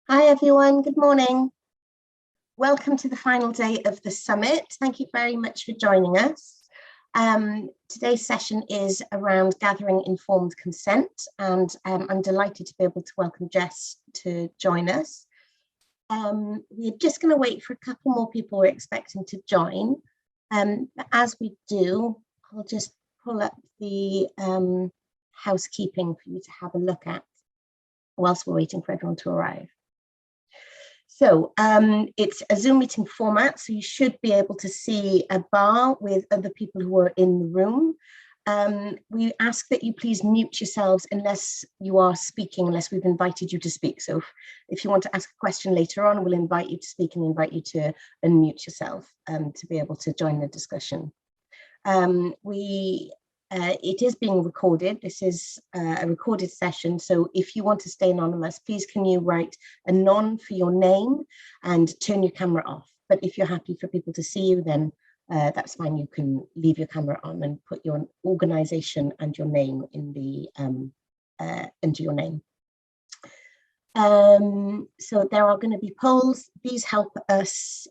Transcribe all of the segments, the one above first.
Hi everyone, good morning. Welcome to the final day of the summit. Thank you very much for joining us. Today's session is around gathering informed consent, and I'm delighted to be able to welcome Jess to join us. We're just going to wait for a couple more people we're expecting to join. But as we do, I'll just pull up the housekeeping for you to have a look at whilst we're waiting for everyone to arrive. So it's a Zoom meeting format, so you should be able to see a bar with other people who are in the room. We ask that you please mute yourselves unless you are speaking, unless we've invited you to speak. So if you want to ask a question later on, we'll invite you to speak and invite you to unmute yourself to be able to join the discussion. It is being recorded. This is a recorded session, so if you want to stay anonymous, please can you write anon for your name and turn your camera off. But if you're happy for people to see you, then that's fine. You can leave your camera on and put your organization and your name in the into your name. So there are going to be polls. These help us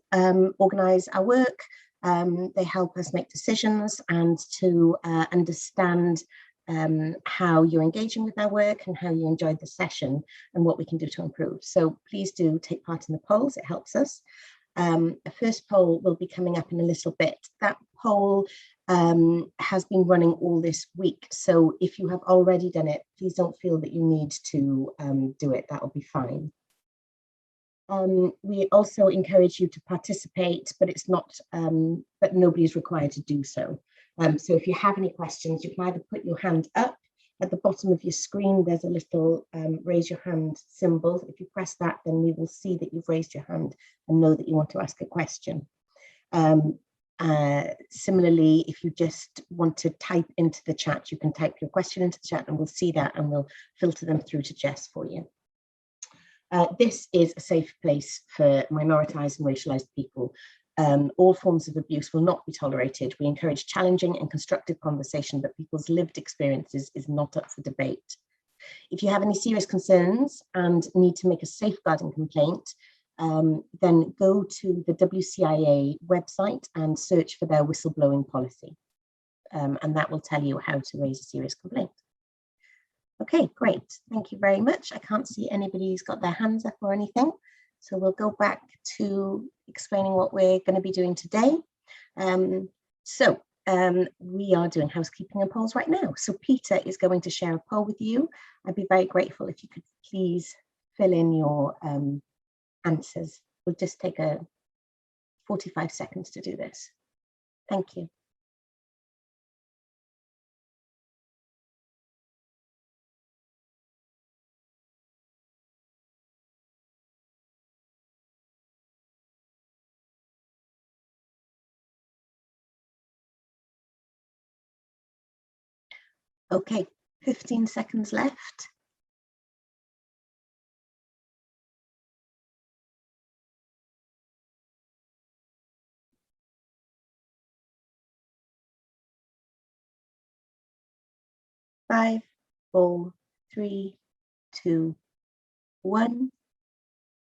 organize our work. They help us make decisions and to understand how you're engaging with our work and how you enjoyed the session and what we can do to improve. So please do take part in the polls, it helps us. A first poll will be coming up in a little bit. That poll has been running all this week. So if you have already done it, please don't feel that you need to do it, that will be fine. We also encourage you to participate, but it's not, but nobody is required to do so. So if you have any questions, you can either put your hand up. At the bottom of your screen, there's a little raise your hand symbol. If you press that, then we will see that you've raised your hand and know that you want to ask a question. Similarly, if you just want to type into the chat, you can type your question into the chat and we'll see that and we'll filter them through to Jess for you. This is a safe place for minoritized and racialized people. All forms of abuse will not be tolerated. We encourage challenging and constructive conversation, but people's lived experiences is not up for debate. If you have any serious concerns and need to make a safeguarding complaint, then go to the WCIA website and search for their whistleblowing policy. And that will tell you how to raise a serious complaint. Okay, great. Thank you very much. I can't see anybody who's got their hands up or anything. So we'll go back to explaining what we're going to be doing today. We are doing housekeeping and polls right now. So Peter is going to share a poll with you. I'd be very grateful if you could please fill in your answers. We'll just take 45 seconds to do this. Thank you. Okay, 15 seconds left. Five, 4, 3, 2, 1.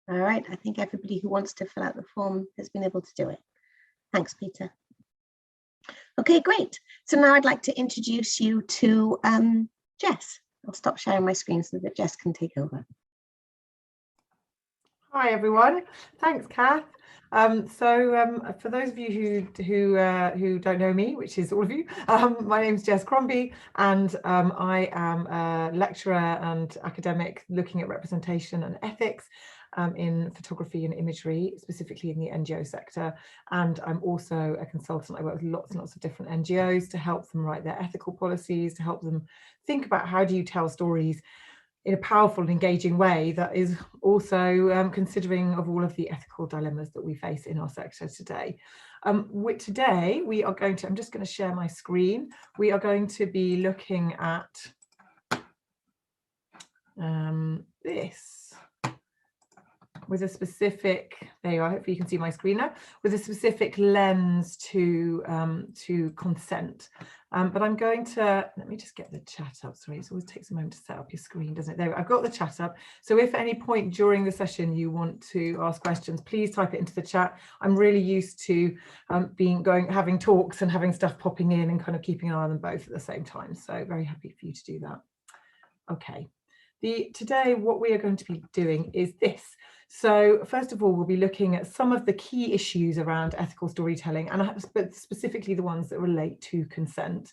All right, I think everybody who wants to fill out the form has been able to do it. Thanks, Peter. Okay, great. So now I'd like to introduce you to Jess. I'll stop sharing my screen so that Jess can take over. Hi everyone, thanks Kath. For those of you who don't know me, which is all of you, my name's Jess Crombie and I am a lecturer and academic looking at representation and ethics in photography and imagery, specifically in the NGO sector. And I'm also a consultant. I work with lots and lots of different NGOs to help them write their ethical policies, to help them think about how do you tell stories in a powerful and engaging way that is also considering of all of the ethical dilemmas that we face in our sector today. Today we are going to, I'm just going to share my screen. We are going to be looking at this. with a specific, there you are, hopefully you can see my screen now, with a specific lens to consent. But I'm going to, let me just get the chat up. Sorry, it always takes a moment to set up your screen, doesn't it? There, I've got the chat up. So if at any point during the session you want to ask questions, please type it into the chat. I'm really used to having talks and having stuff popping in and kind of keeping an eye on them both at the same time. So very happy for you to do that. Okay. Today, what we are going to be doing is this. So first of all, we'll be looking at some of the key issues around ethical storytelling, but specifically the ones that relate to consent.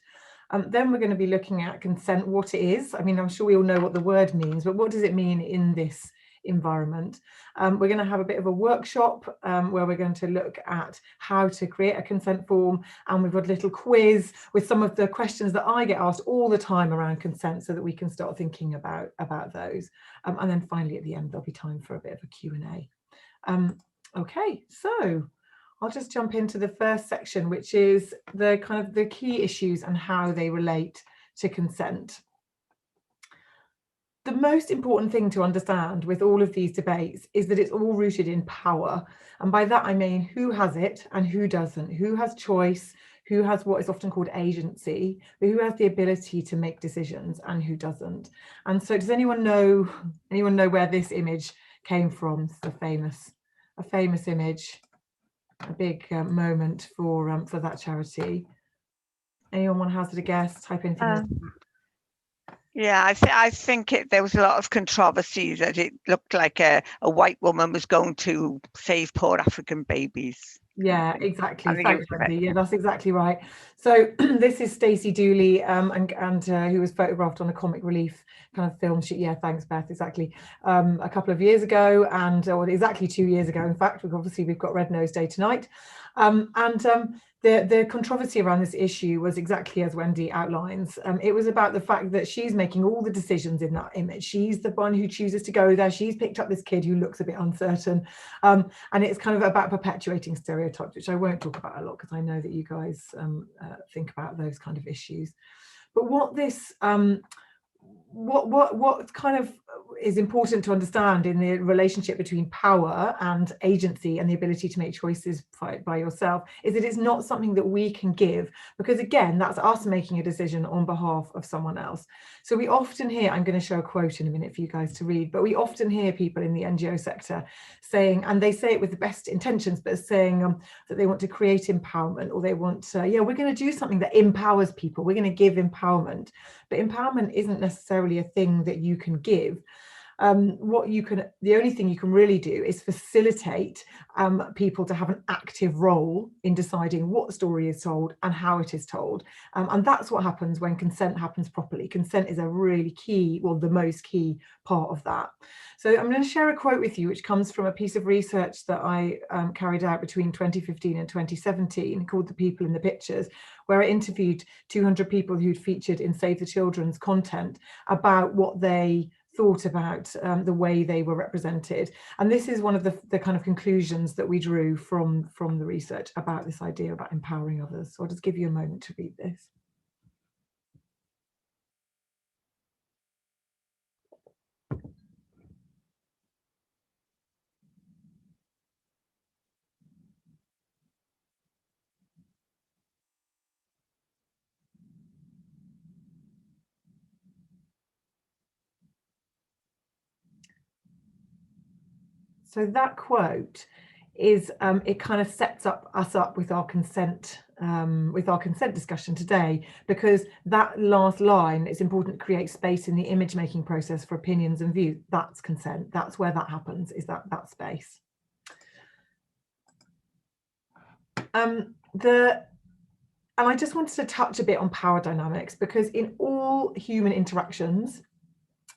Then we're going to be looking at consent, what it is. I mean, I'm sure we all know what the word means, but what does it mean in this environment? We're going to have a bit of a workshop where we're going to look at how to create a consent form, and we've got a little quiz with some of the questions that I get asked all the time around consent so that we can start thinking about those. And then finally at the end there'll be time for a bit of a Q&A. Okay, so I'll just jump into the first section, which is the key issues and how they relate to consent. The most important thing to understand with all of these debates is that it's all rooted in power. And by that I mean who has it and who doesn't, who has choice, who has what is often called agency, but who has the ability to make decisions and who doesn't. And so does anyone know where this image came from? It's a famous image, a big moment for that charity. Anyone want to hazard a guess? Type anything. Yeah, I think there was a lot of controversy that it looked like a white woman was going to save poor African babies. Yeah, exactly. Thanks, Wendy. Yeah, that's exactly right. So this is Stacey Dooley, and who was photographed on a Comic Relief kind of film shoot. Yeah, thanks, Beth. Exactly. A couple of years ago, or exactly 2 years ago. In fact, we've got Red Nose Day tonight, The controversy around this issue was exactly as Wendy outlines. It was about the fact that she's making all the decisions in that image. She's the one who chooses to go there. She's picked up this kid who looks a bit uncertain. And it's kind of about perpetuating stereotypes, which I won't talk about a lot because I know that you guys think about those kind of issues. But what this what kind of is important to understand in the relationship between power and agency and the ability to make choices by yourself is that it's not something that we can give, because again, that's us making a decision on behalf of someone else. So we often hear, I'm going to show a quote in a minute for you guys to read, but we often hear people in the NGO sector saying, and they say it with the best intentions, but saying that they want to create empowerment, or they want yeah, we're going to do something that empowers people, we're going to give empowerment. But empowerment isn't necessarily a thing that you can give. The only thing you can really do is facilitate people to have an active role in deciding what story is told and how it is told. And that's what happens when consent happens properly. Consent is a really key, well, the most key part of that. So I'm going to share a quote with you, which comes from a piece of research that I carried out between 2015 and 2017 called The People in the Pictures, where I interviewed 200 people who'd featured in Save the Children's content about what they thought about the way they were represented. And this is one of the kind of conclusions that we drew from the research about this idea about empowering others. So I'll just give you a moment to read this. So that quote is, it kind of sets us up with our consent discussion today, because that last line, it's important to create space in the image making process for opinions and views. That's consent. That's where that happens, is that space. And I just wanted to touch a bit on power dynamics, because in all human interactions,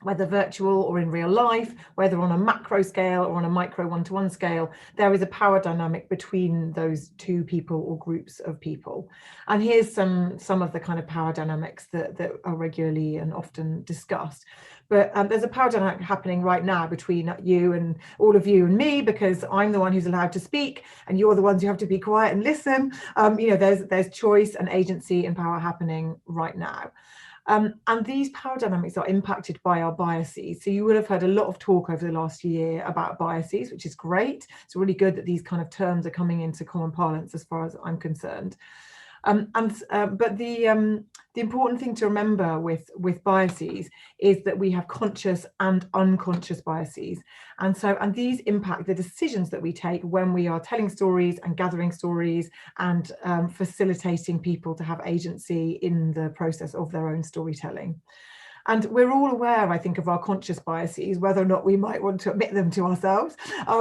whether virtual or in real life, whether on a macro scale or on a micro one-to-one scale, there is a power dynamic between those two people or groups of people. And here's some of the kind of power dynamics that are regularly and often discussed. But there's a power dynamic happening right now between you and all of you and me, because I'm the one who's allowed to speak and you're the ones who have to be quiet and listen. You know, there's choice and agency and power happening right now. And these power dynamics are impacted by our biases. So you will have heard a lot of talk over the last year about biases, which is great. It's really good that these kind of terms are coming into common parlance as far as I'm concerned. But the important thing to remember with biases is that we have conscious and unconscious biases, and these impact the decisions that we take when we are telling stories and gathering stories and facilitating people to have agency in the process of their own storytelling. And we're all aware, I think, of our conscious biases, whether or not we might want to admit them to ourselves.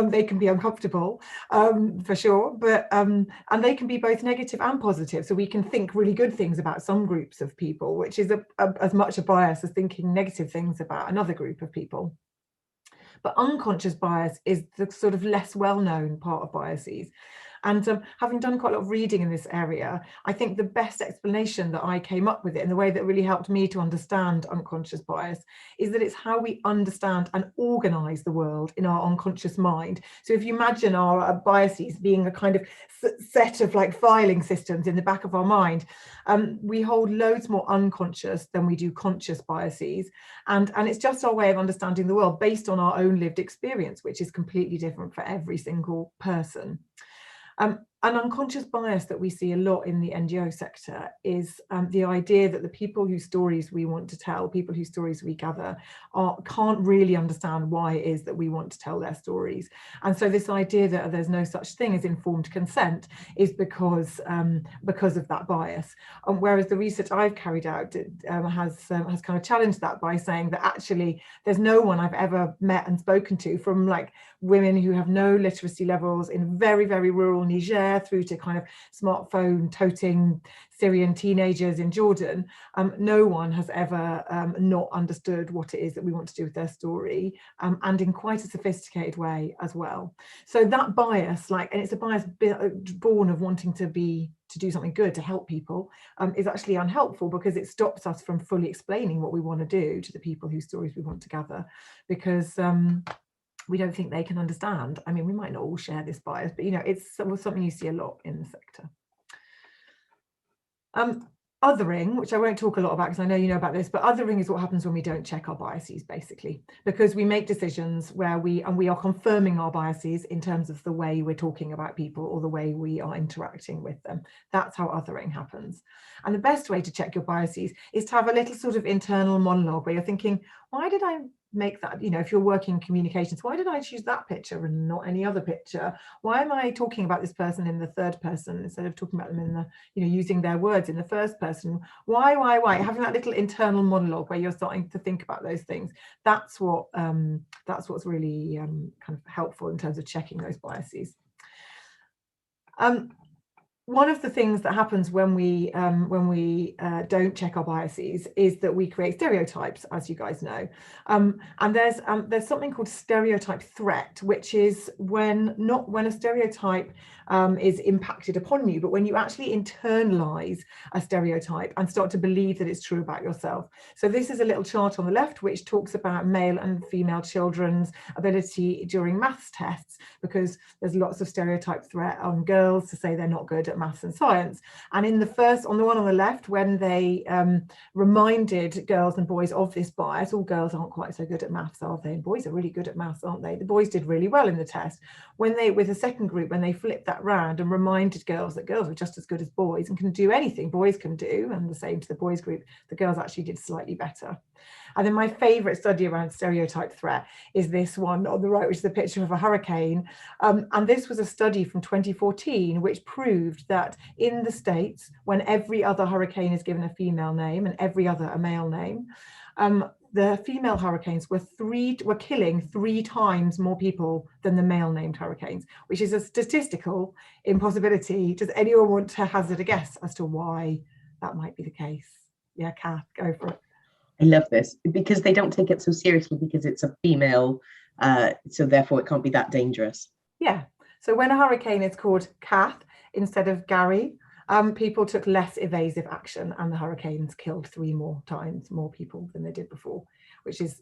They can be uncomfortable, for sure, but and they can be both negative and positive. So we can think really good things about some groups of people, which is as much a bias as thinking negative things about another group of people. But unconscious bias is the sort of less well-known part of biases. And having done quite a lot of reading in this area, I think the best explanation that I came up with it, and the way that really helped me to understand unconscious bias, is that it's how we understand and organise the world in our unconscious mind. So if you imagine our biases being a kind of set of like filing systems in the back of our mind, we hold loads more unconscious than we do conscious biases. And it's just our way of understanding the world based on our own lived experience, which is completely different for every single person. An unconscious bias that we see a lot in the NGO sector is the idea that the people whose stories we want to tell, people whose stories we gather, can't really understand why it is that we want to tell their stories. And so this idea that there's no such thing as informed consent is because of that bias. Whereas the research I've carried out has kind of challenged that by saying that actually there's no one I've ever met and spoken to, from like women who have no literacy levels in very, very rural Niger through to kind of smartphone toting Syrian teenagers in Jordan. No one has ever not understood what it is that we want to do with their story, and in quite a sophisticated way as well. So that bias, and it's a bias born of wanting to do something good to help people, is actually unhelpful, because it stops us from fully explaining what we want to do to the people whose stories we want to gather, because we don't think they can understand. I mean, we might not all share this bias, but it's something you see a lot in the sector. Othering, which I won't talk a lot about because I know you know about this, but othering is what happens when we don't check our biases, basically, because we make decisions where we are confirming our biases in terms of the way we're talking about people or the way we are interacting with them. That's how othering happens. And the best way to check your biases is to have a little sort of internal monologue where you're thinking, why did I make that, if you're working in communications, why did I choose that picture and not any other picture? Why am I talking about this person in the third person instead of talking about them in the, using their words in the first person? Why? Having that little internal monologue where you're starting to think about those things. That's what's really kind of helpful in terms of checking those biases. One of the things that happens when we don't check our biases is that we create stereotypes, as you guys know, and there's something called stereotype threat, which is when a stereotype is impacted upon you, but when you actually internalize a stereotype and start to believe that it's true about yourself. So this is a little chart on the left which talks about male and female children's ability during maths tests, because there's lots of stereotype threat on girls to say they're not good at maths and science. And on the one on the left, when they reminded girls and boys of this bias, all girls aren't quite so good at maths, are they? And boys are really good at maths, aren't they? The boys did really well in the test. With the second group, when they flipped that round and reminded girls that girls were just as good as boys and can do anything boys can do, and the same to the boys group, the girls actually did slightly better. And then my favourite study around stereotype threat is this one on the right, which is a picture of a hurricane. And this was a study from 2014, which proved that in the States, when every other hurricane is given a female name and every other a male name, the female hurricanes were killing 3 times more people than the male named hurricanes, which is a statistical impossibility. Does anyone want to hazard a guess as to why that might be the case? Yeah, Kath, go for it. I love this, because they don't take it so seriously because it's a female, so therefore it can't be that dangerous. Yeah, so when a hurricane is called Kath instead of Gary, people took less evasive action, and the hurricanes killed 3 times more people than they did before, which is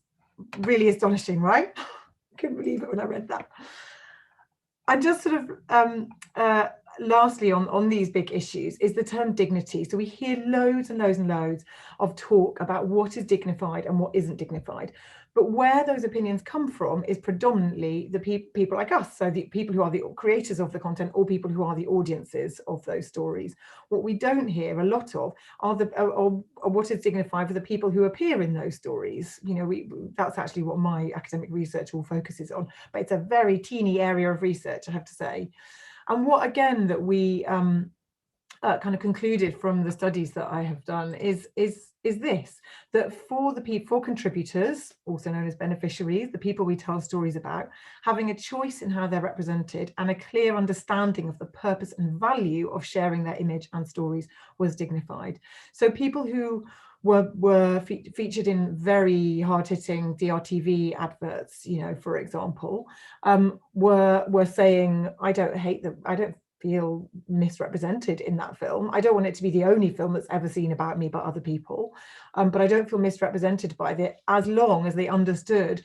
really astonishing, right? I couldn't believe it when I read that. And just sort of lastly, on these big issues is the term dignity. So we hear loads and loads and loads of talk about what is dignified and what isn't dignified. But where those opinions come from is predominantly the people like us, so the people who are the creators of the content or people who are the audiences of those stories. What we don't hear a lot of are what is dignified for the people who appear in those stories. You know, that's actually what my academic research all focuses on, but it's a very teeny area of research, I have to say. And what again that we kind of concluded from the studies that I have done is this, that for contributors, also known as beneficiaries, the people we tell stories about, having a choice in how they're represented and a clear understanding of the purpose and value of sharing their image and stories was dignified. So people who were featured in very hard-hitting DRTV adverts, you know, for example, were saying, I don't feel misrepresented in that film. I don't want it to be the only film that's ever seen about me by other people, but I don't feel misrepresented by it, as long as they understood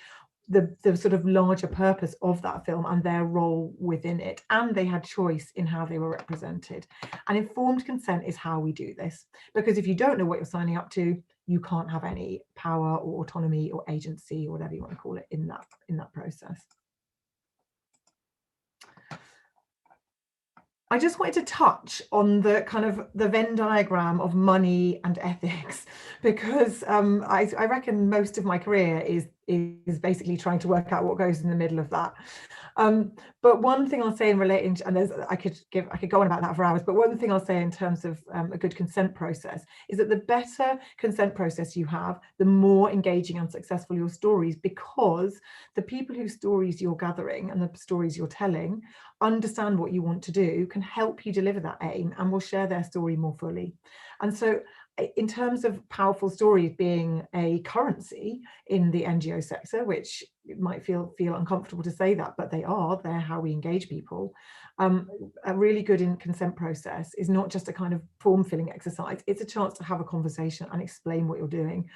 the sort of larger purpose of that film and their role within it, and they had choice in how they were represented. And informed consent is how we do this, because if you don't know what you're signing up to, you can't have any power or autonomy or agency or whatever you want to call it in that process. I just wanted to touch on the kind of the Venn diagram of money and ethics, because I reckon most of my career is basically trying to work out what goes in the middle of that. But one thing I'll say in relating to, and I could go on about that for hours, but one thing I'll say in terms of a good consent process is that the better consent process you have, the more engaging and successful your stories, because the people whose stories you're gathering and the stories you're telling understand what you want to do, can help you deliver that aim, and will share their story more fully. And so in terms of powerful stories being a currency in the NGO sector, which it might feel uncomfortable to say that, but they're how we engage people. A really good consent process is not just a kind of form filling exercise, it's a chance to have a conversation and explain what you're doing.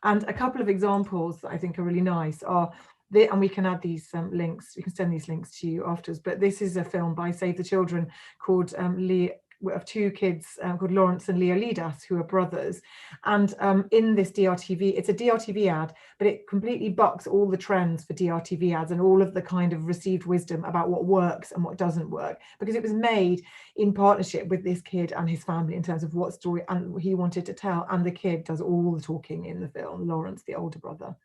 And a couple of examples that I think are really nice are, and we can add these links, we can send these links to you afterwards, but this is a film by Save the Children called of two kids called Lawrence and Leonidas, who are brothers. And in this DRTV, it's a DRTV ad, but it completely bucks all the trends for DRTV ads and all of the kind of received wisdom about what works and what doesn't work, because it was made in partnership with this kid and his family in terms of what story and he wanted to tell. And the kid does all the talking in the film, Lawrence, the older brother.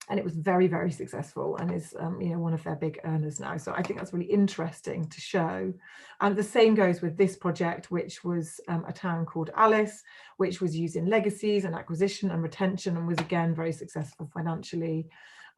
And it was very, very successful and is one of their big earners now. So I think that's really interesting to show. And the same goes with this project, which was a town called Alice, which was used in legacies and acquisition and retention, and was again very successful financially.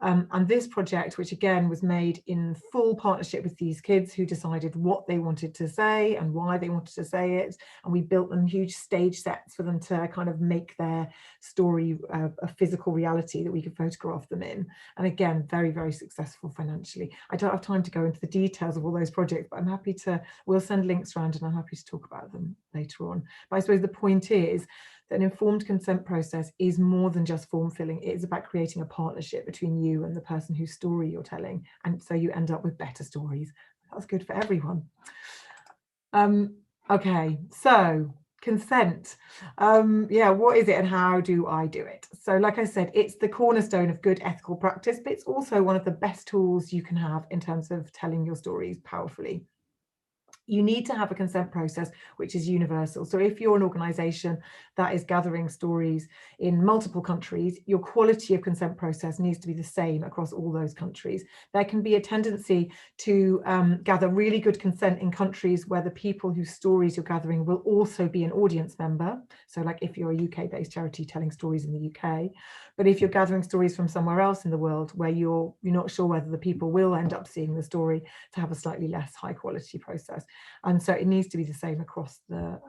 And this project, which again was made in full partnership with these kids who decided what they wanted to say and why they wanted to say it. And we built them huge stage sets for them to kind of make their story a physical reality that we could photograph them in. And again, very, very successful financially. I don't have time to go into the details of all those projects, but I'm happy to, we'll send links around and I'm happy to talk about them later on. But I suppose the point is that an informed consent process is more than just form filling. It is about creating a partnership between you and the person whose story you're telling. And so you end up with better stories. That's good for everyone. Okay, so consent. Yeah, what is it and how do I do it? So like I said, it's the cornerstone of good ethical practice, but it's also one of the best tools you can have in terms of telling your stories powerfully. You need to have a consent process which is universal. So if you're an organisation that is gathering stories in multiple countries, your quality of consent process needs to be the same across all those countries. There can be a tendency to gather really good consent in countries where the people whose stories you're gathering will also be an audience member. So like if you're a UK-based charity telling stories in the UK, but if you're gathering stories from somewhere else in the world where you're not sure whether the people will end up seeing the story, to have a slightly less high quality process. And so it needs to be the same across the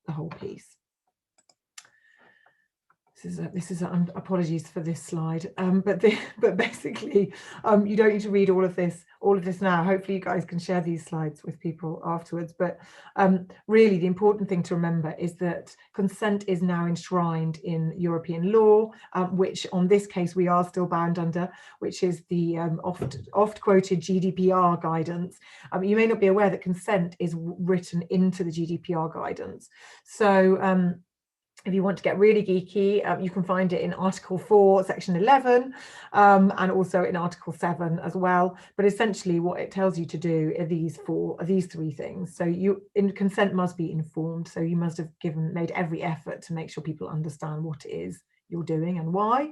whole piece. apologies for this slide, but basically you don't need to read all of this now. Hopefully you guys can share these slides with people afterwards, but really the important thing to remember is that consent is now enshrined in European law, which on this case we are still bound under, which is the oft quoted GDPR guidance. You may not be aware that consent is written into the GDPR guidance. So if you want to get really geeky, you can find it in Article 4, Section 11, and also in Article 7 as well. But essentially what it tells you to do are these three things. So consent must be informed. So you must have made every effort to make sure people understand what it is you're doing and why.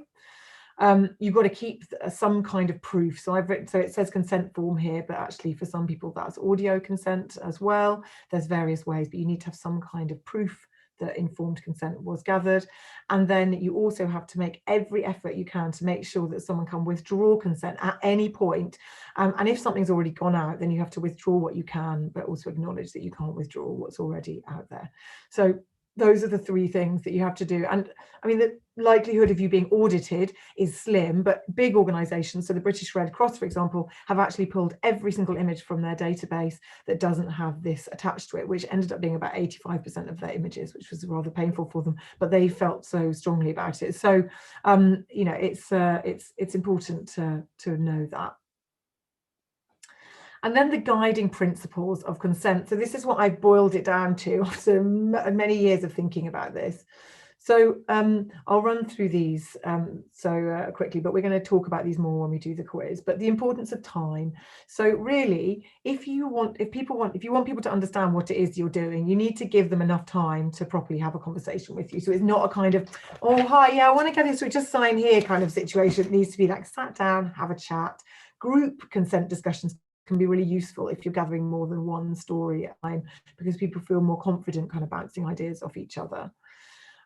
You've got to keep some kind of proof. So it says consent form here, but actually for some people that's audio consent as well. There's various ways, but you need to have some kind of proof that informed consent was gathered. And then you also have to make every effort you can to make sure that someone can withdraw consent at any point. And if something's already gone out, then you have to withdraw what you can, but also acknowledge that you can't withdraw what's already out there. So those are the three things that you have to do. And I mean, the likelihood of you being audited is slim, but big organisations, so the British Red Cross, for example, have actually pulled every single image from their database that doesn't have this attached to it, which ended up being about 85% of their images, which was rather painful for them, but they felt so strongly about it. So, you know, it's important to know that. And then the guiding principles of consent. So this is what I've boiled it down to after many years of thinking about this. So I'll run through these quickly, but we're going to talk about these more when we do the quiz. But the importance of time. So really, if you want people to understand what it is you're doing, you need to give them enough time to properly have a conversation with you. So it's not a kind of, oh hi, yeah, I want to get this, so just sign here kind of situation. It needs to be like sat down, have a chat. Group consent discussions can be really useful if you're gathering more than one story at a time, because people feel more confident kind of bouncing ideas off each other.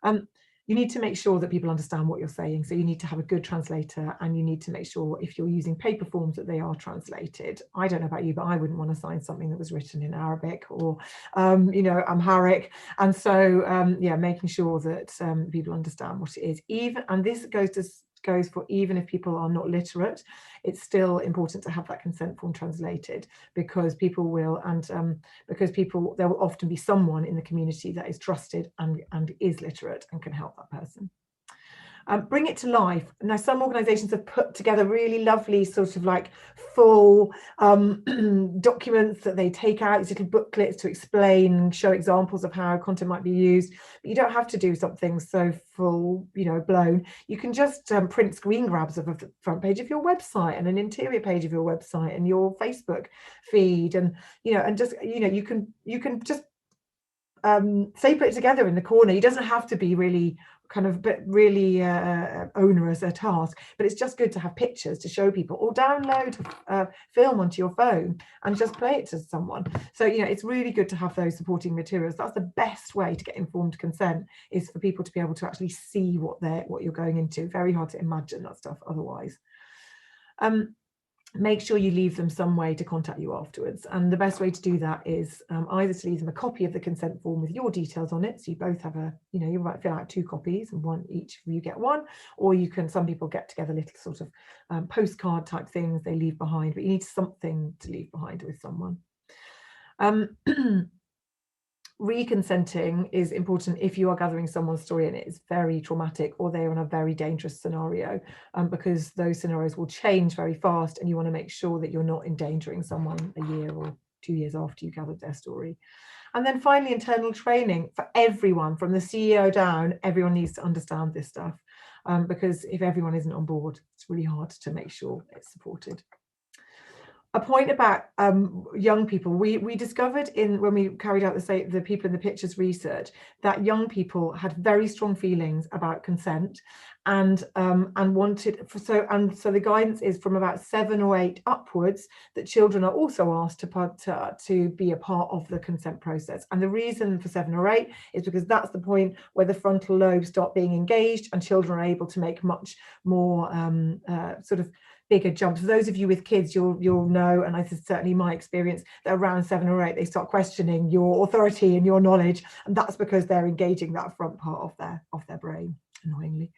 You need to make sure that people understand what you're saying. So you need to have a good translator, and you need to make sure if you're using paper forms that they are translated. I don't know about you, but I wouldn't want to sign something that was written in Arabic or, you know, Amharic. And so, yeah, making sure that people understand what it is. And this goes for even if people are not literate, it's still important to have that consent form translated, because there will often be someone in the community that is trusted and is literate and can help that person. Bring it to life. Now, some organisations have put together really lovely sort of like full documents that they take out, these little booklets to explain, show examples of how content might be used. But you don't have to do something so full, you know, blown. You can just print screen grabs of a front page of your website and an interior page of your website and your Facebook feed, and you know, and just, you know, you can just staple it together in the corner. It doesn't have to be really kind of really onerous a task, but it's just good to have pictures to show people, or download film onto your phone and just play it to someone. So, you know, it's really good to have those supporting materials. That's the best way to get informed consent, is for people to be able to actually see what you're going into. Very hard to imagine that stuff otherwise. Make sure you leave them some way to contact you afterwards. And the best way to do that is either to leave them a copy of the consent form with your details on it. So you both have you might fill out 2 copies and each of you get one, or some people get together little sort of postcard type things they leave behind, but you need something to leave behind with someone. Reconsenting is important if you are gathering someone's story and it is very traumatic, or they're in a very dangerous scenario, because those scenarios will change very fast, and you want to make sure that you're not endangering someone a year or 2 years after you gathered their story. And then finally, internal training for everyone, from the CEO down. Everyone needs to understand this stuff, because if everyone isn't on board, it's really hard to make sure it's supported. A point about young people, we discovered when we carried out the people in the pictures research, that young people had very strong feelings about consent, and wanted, so the guidance is from about 7 or 8 upwards that children are also asked to be a part of the consent process. And the reason for 7 or 8 is because that's the point where the frontal lobes start being engaged, and children are able to make much more sort of bigger jumps. For those of you with kids, you'll know, and this is certainly my experience, that around 7 or 8 they start questioning your authority and your knowledge, and that's because they're engaging that front part of their brain. annoyingly.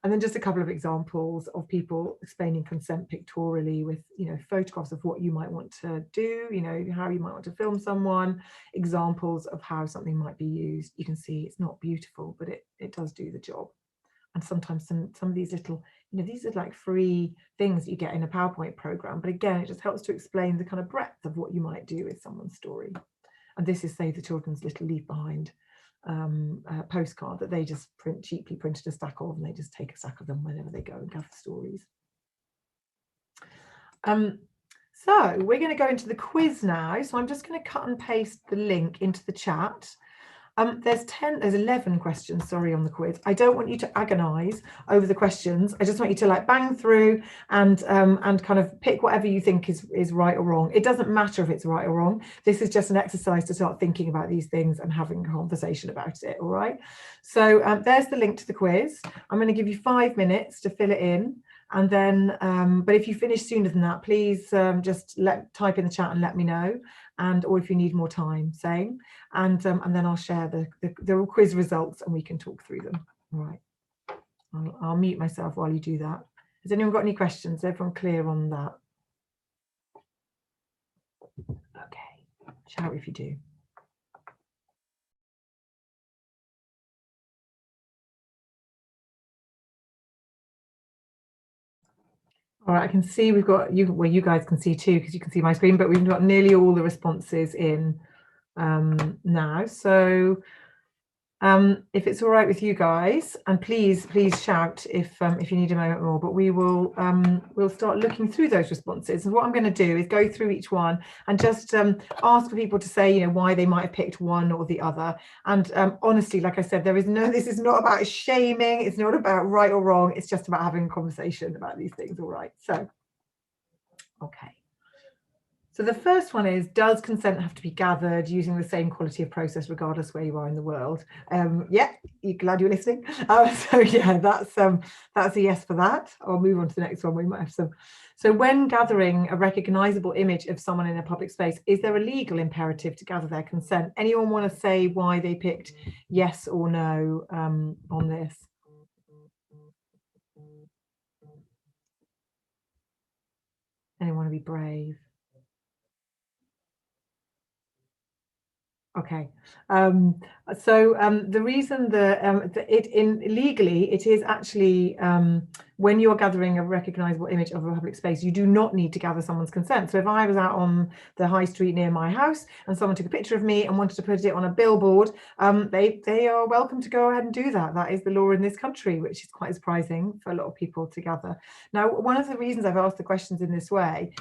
And then just a couple of examples of people explaining consent pictorially with, photographs of what you might want to do, how you might want to film someone, examples of how something might be used. You can see it's not beautiful, but it does do the job. And sometimes some of these little, these are like free things that you get in a PowerPoint program. But again, it just helps to explain the kind of breadth of what you might do with someone's story. And this is Save the Children's Little Leave Behind postcard that they just cheaply printed a stack of, and they just take a stack of them whenever they go and gather stories. So we're going to go into the quiz now. So I'm just going to cut and paste the link into the chat. There's 11 questions, sorry, on the quiz. I don't want you to agonize over the questions. I just want you to like bang through and kind of pick whatever you think is right or wrong. It doesn't matter if it's right or wrong. This is just an exercise to start thinking about these things and having a conversation about it, all right? So there's the link to the quiz. I'm going to give you 5 minutes to fill it in. And then, but if you finish sooner than that, please just type in the chat and let me know. Or if you need more time, same. And then I'll share the quiz results and we can talk through them. All right. I'll mute myself while you do that. Has anyone got any questions? Is everyone clear on that? Okay. Shout if you do. All right, I can see we've got you guys can see too, because you can see my screen, but we've got nearly all the responses in now. So if it's all right with you guys, and please shout if you need a moment more, but we'll start looking through those responses. And what I'm going to do is go through each one and just ask for people to say why they might have picked one or the other. And honestly, like I said, this is not about shaming, it's not about right or wrong, it's just about having a conversation about these things. All right, so okay. So the first one is, does consent have to be gathered using the same quality of process regardless where you are in the world? Yeah, glad you're listening. So yeah, that's a yes for that. I'll move on to the next one. We might have some. So when gathering a recognizable image of someone in a public space, is there a legal imperative to gather their consent? Anyone want to say why they picked yes or no on this? Anyone want to be brave? Okay, the reason legally it is actually when you're gathering a recognizable image of a public space, you do not need to gather someone's consent. So if I was out on the high street near my house and someone took a picture of me and wanted to put it on a billboard, they are welcome to go ahead and do that. That is the law in this country, which is quite surprising for a lot of people to gather. Now, one of the reasons I've asked the questions in this way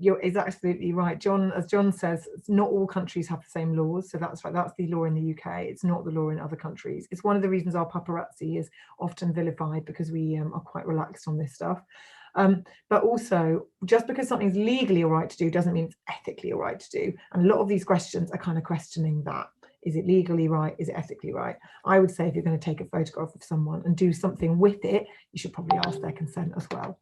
is absolutely right. As John says, not all countries have the same laws. So that's right, that's the law in the UK. It's not the law in other countries. It's one of the reasons our paparazzi is often vilified, because we are quite relaxed on this stuff. But also, just because something's legally all right to do doesn't mean it's ethically all right to do. And a lot of these questions are kind of questioning that. Is it legally right? Is it ethically right? I would say if you're going to take a photograph of someone and do something with it, you should probably ask their consent as well.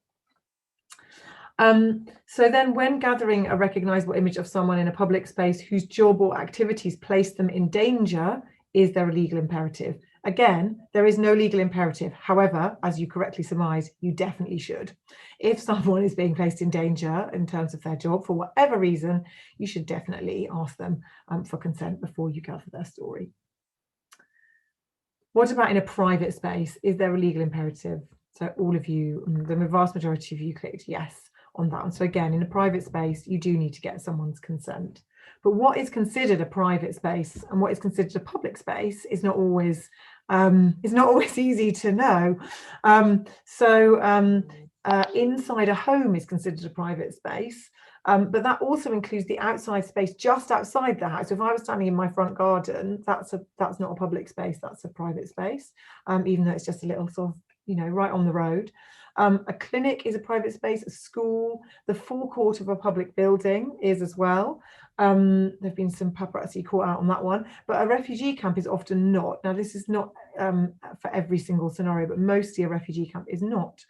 So then when gathering a recognizable image of someone in a public space whose job or activities place them in danger, is there a legal imperative? Again, there is no legal imperative. However, as you correctly surmise, you definitely should. If someone is being placed in danger in terms of their job for whatever reason, you should definitely ask them for consent before you gather their story. What about in a private space? Is there a legal imperative? So all of you, the vast majority of you clicked yes on that one. So again, in a private space, you do need to get someone's consent. But what is considered a private space and what is considered a public space is not always easy to know. Inside a home is considered a private space, but that also includes the outside space just outside the house. So if I was standing in my front garden, that's not a public space, that's a private space, even though it's just a little sort of, right on the road. A clinic is a private space, a school, the forecourt of a public building is as well. There have been some paparazzi caught out on that one, but a refugee camp is often not. Now, this is not for every single scenario, but mostly a refugee camp is not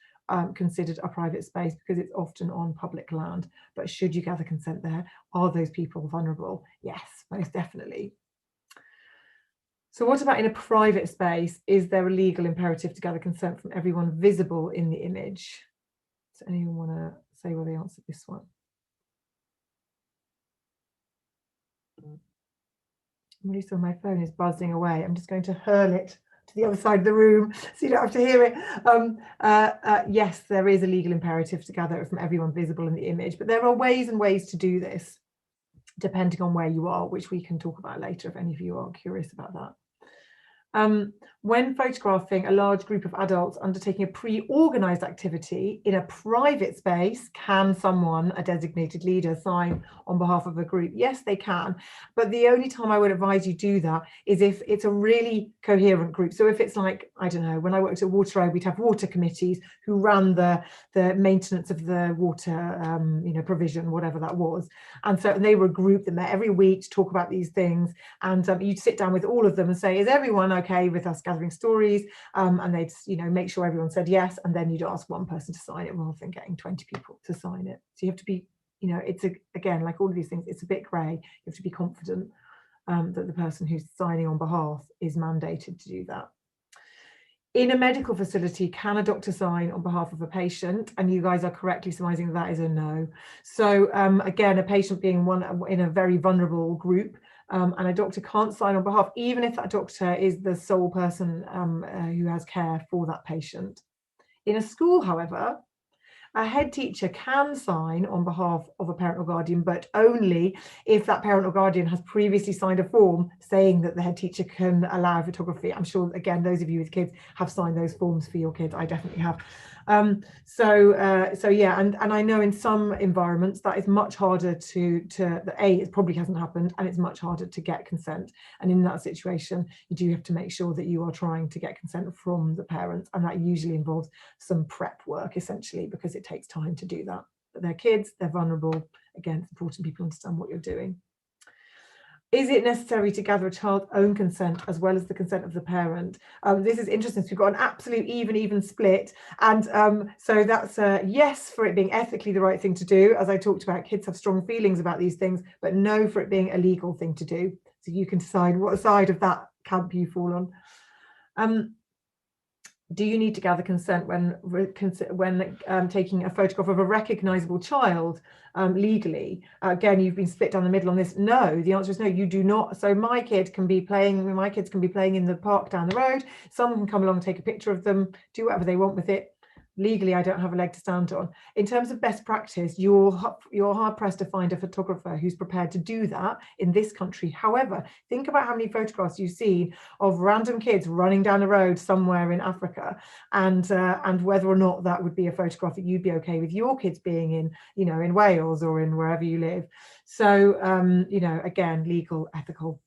considered a private space because it's often on public land. But should you gather consent there? Are those people vulnerable? Yes, most definitely. So what about in a private space? Is there a legal imperative to gather consent from everyone visible in the image? Does anyone want to say where they answered this one? I'm really sorry, my phone is buzzing away. I'm just going to hurl it to the other side of the room so you don't have to hear it. Yes, there is a legal imperative to gather it from everyone visible in the image, but there are ways and ways to do this depending on where you are, which we can talk about later if any of you are curious about that. When photographing a large group of adults undertaking a pre-organized activity in a private space, can someone, a designated leader, sign on behalf of a group? Yes, they can. But the only time I would advise you do that is if it's a really coherent group. So if it's like, I don't know, when I worked at Water, we'd have water committees who ran the maintenance of the water, provision, whatever that was. And so they were a group that met every week to talk about these things. And you'd sit down with all of them and say, is everyone okay with us gathering stories? And they'd make sure everyone said yes, and then you'd ask one person to sign it rather than getting 20 people to sign it. So you have to be, it's again, like all of these things, it's a bit grey. You have to be confident that the person who's signing on behalf is mandated to do that. In a medical facility, can a doctor sign on behalf of a patient? And you guys are correctly surmising that is a no. So again, a patient being one in a very vulnerable group, and a doctor can't sign on behalf, even if that doctor is the sole person who has care for that patient. In a school, however, a head teacher can sign on behalf of a parent or guardian, but only if that parent or guardian has previously signed a form saying that the head teacher can allow photography. I'm sure, again, those of you with kids have signed those forms for your kids. I definitely have. So yeah, and I know in some environments that is much harder it probably hasn't happened, and it's much harder to get consent. And in that situation, you do have to make sure that you are trying to get consent from the parents, and that usually involves some prep work, essentially, because it takes time to do that. But they're kids, they're vulnerable. Again, it's important people understand what you're doing. Is it necessary to gather a child's own consent as well as the consent of the parent? This is interesting. So we've got an absolute even split. And so that's a yes for it being ethically the right thing to do. As I talked about, kids have strong feelings about these things, but no for it being a legal thing to do. So you can decide what side of that camp you fall on. Do you need to gather consent when taking a photograph of a recognisable child legally? Again, you've been split down the middle on this. No, the answer is no, you do not. So my kids can be playing in the park down the road. Someone can come along and take a picture of them, do whatever they want with it. Legally, I don't have a leg to stand on. In terms of best practice, you're hard pressed to find a photographer who's prepared to do that in this country. However, think about how many photographs you've seen of random kids running down the road somewhere in Africa, and whether or not that would be a photograph that you'd be okay with your kids being in, in Wales or in wherever you live. So, again, legal, ethical.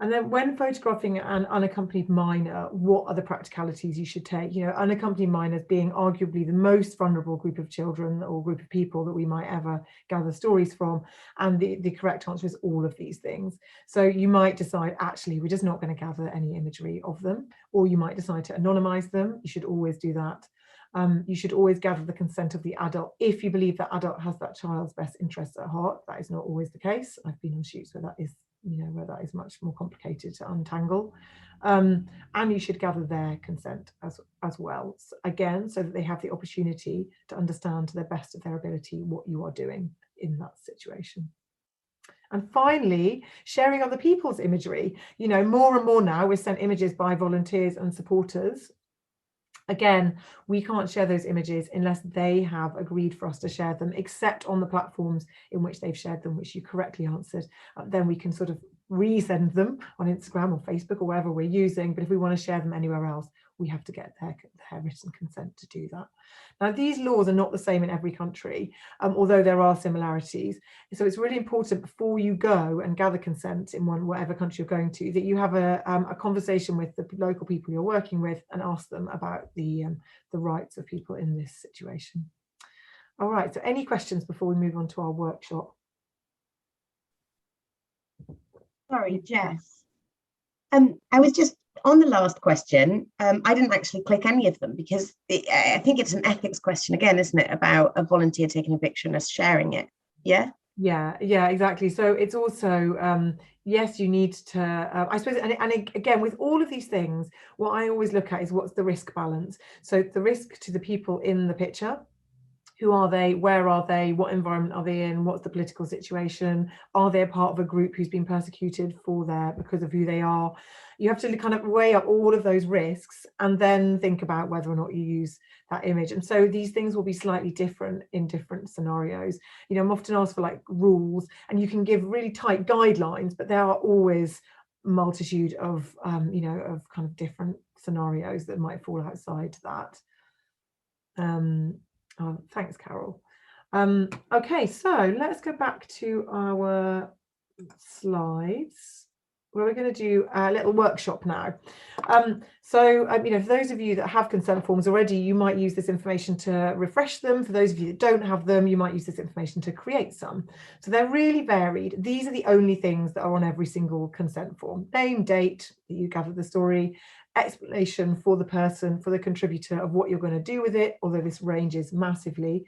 And then when photographing an unaccompanied minor, what are the practicalities you should take? Unaccompanied minors being arguably the most vulnerable group of children or group of people that we might ever gather stories from. And the correct answer is all of these things. So you might decide, actually, we're just not going to gather any imagery of them, or you might decide to anonymize them. You should always do that. You should always gather the consent of the adult if you believe that adult has that child's best interests at heart. That is not always the case. I've been on shoots where that is where that is much more complicated to untangle, and you should gather their consent as well, again, so that they have the opportunity to understand to the best of their ability what you are doing in that situation. And finally, sharing other people's imagery. More and more now we're sent images by volunteers and supporters. Again, we can't share those images unless they have agreed for us to share them, except on the platforms in which they've shared them, which you correctly answered. Then we can sort of resend them on Instagram or Facebook or wherever we're using. But if we want to share them anywhere else, we have to get their written consent to do that. Now, these laws are not the same in every country, although there are similarities. So it's really important before you go and gather consent in whatever country you're going to, that you have a conversation with the local people you're working with and ask them about the rights of people in this situation. All right, so any questions before we move on to our workshop? Sorry, Jess. I was just on the last question. I didn't actually click any of them because I think it's an ethics question again, isn't it? About a volunteer taking a picture and us sharing it. Yeah. Yeah, exactly. So it's also, yes, you need to, I suppose, and again, with all of these things, what I always look at is what's the risk balance. So the risk to the people in the picture. Who are they? Where are they? What environment are they in? What's the political situation? Are they a part of a group who's been persecuted because of who they are? You have to kind of weigh up all of those risks and then think about whether or not you use that image. And so these things will be slightly different in different scenarios. You know, I'm often asked for like rules, and you can give really tight guidelines, but there are always multitude of, you know, of kind of different scenarios that might fall outside that. Oh, thanks, Carol. Okay, so let's go back to our slides. We're going to do a little workshop now. You know, for those of you that have consent forms already, you might use this information to refresh them. For those of you that don't have them, you might use this information to create some. So they're really varied. These are the only things that are on every single consent form. Name, date, that you gather the story, explanation for the person, for the contributor of what you're going to do with it, although this ranges massively,